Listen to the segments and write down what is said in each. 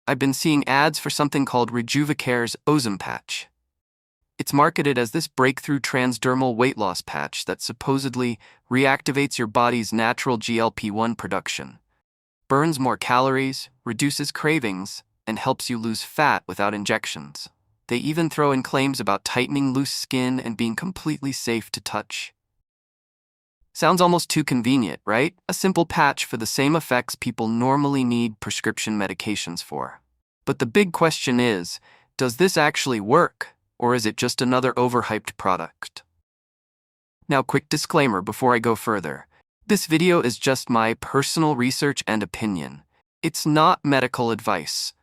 I've been seeing ads for something called RejuvaCare's OzemPatch. It's marketed as this breakthrough transdermal weight loss patch that supposedly reactivates your body's natural GLP-1 production, burns more calories, reduces cravings, and helps you lose fat without injections. They even throw in claims about tightening loose skin and being completely safe to touch. Sounds almost too convenient, right? A simple patch for the same effects people normally need prescription medications for. But the big question is, does this actually work, or is it just another overhyped product? Now, quick disclaimer before I go further. This video is just my personal research and opinion. It's not medical advice.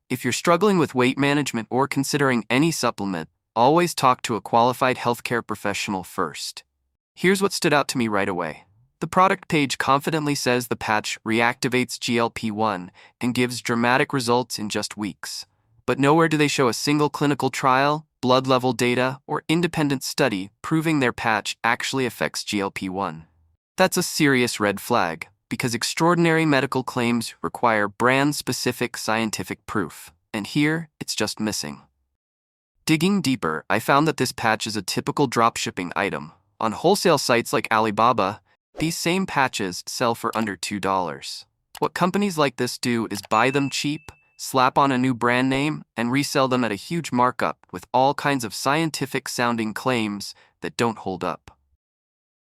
If you're struggling with weight management or considering any supplement, always talk to a qualified healthcare professional first. Here's what stood out to me right away. The product page confidently says the patch reactivates GLP-1 and gives dramatic results in just weeks. But nowhere do they show a single clinical trial, blood level data, or independent study proving their patch actually affects GLP-1. That's a serious red flag, because extraordinary medical claims require brand-specific scientific proof, and here it's just missing. Digging deeper, I found that this patch is a typical dropshipping item. On wholesale sites like Alibaba, these same patches sell for under $2. What companies like this do is buy them cheap, slap on a new brand name, and resell them at a huge markup with all kinds of scientific-sounding claims that don't hold up.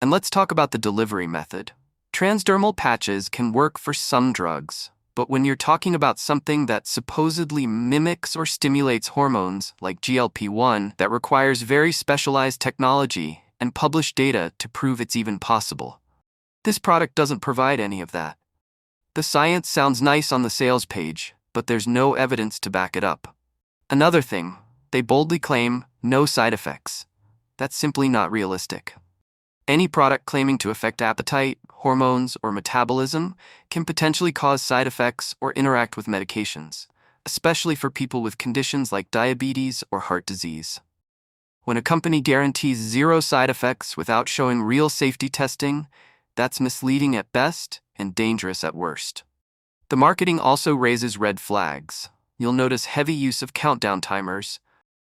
And let's talk about the delivery method. Transdermal patches can work for some drugs, but when you're talking about something that supposedly mimics or stimulates hormones like GLP-1 that requires very specialized technology and published data to prove it's even possible, this product doesn't provide any of that. The science sounds nice on the sales page, but there's no evidence to back it up. Another thing, they boldly claim no side effects. That's simply not realistic. Any product claiming to affect appetite, hormones, or metabolism can potentially cause side effects or interact with medications, especially for people with conditions like diabetes or heart disease. When a company guarantees zero side effects without showing real safety testing, that's misleading at best and dangerous at worst. The marketing also raises red flags. You'll notice heavy use of countdown timers,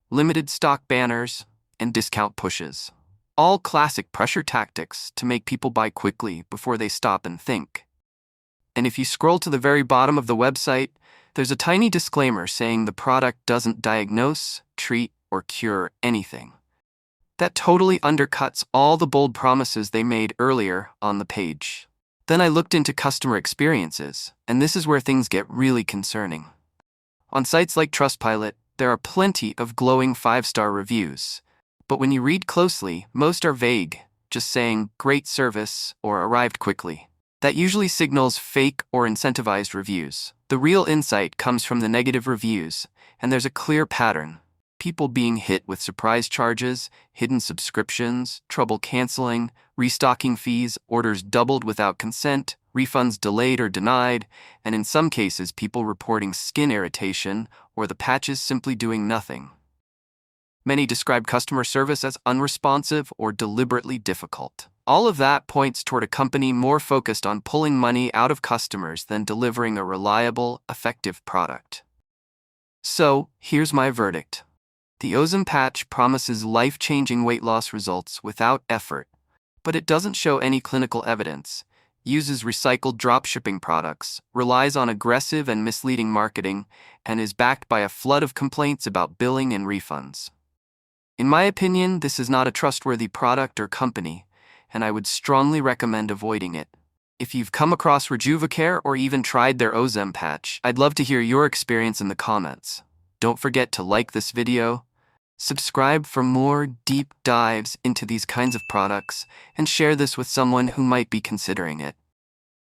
limited stock banners, and discount pushes. All classic pressure tactics to make people buy quickly before they stop and think. And if you scroll to the very bottom of the website, there's a tiny disclaimer saying the product doesn't diagnose, treat, or cure anything. That totally undercuts all the bold promises they made earlier on the page. Then I looked into customer experiences, and this is where things get really concerning. On sites like Trustpilot, there are plenty of glowing 5-star reviews. But when you read closely, most are vague, just saying, "great service" or "arrived quickly." That usually signals fake or incentivized reviews. The real insight comes from the negative reviews, and there's a clear pattern. People being hit with surprise charges, hidden subscriptions, trouble canceling, restocking fees, orders doubled without consent, refunds delayed or denied, and in some cases people reporting skin irritation or the patches simply doing nothing. Many describe customer service as unresponsive or deliberately difficult. All of that points toward a company more focused on pulling money out of customers than delivering a reliable, effective product. So, here's my verdict. The OzemPatch promises life-changing weight loss results without effort, but it doesn't show any clinical evidence, uses recycled dropshipping products, relies on aggressive and misleading marketing, and is backed by a flood of complaints about billing and refunds. In my opinion, this is not a trustworthy product or company, and I would strongly recommend avoiding it. If you've come across RejuvaCare or even tried their OzemPatch, I'd love to hear your experience in the comments. Don't forget to like this video, subscribe for more deep dives into these kinds of products, and share this with someone who might be considering it.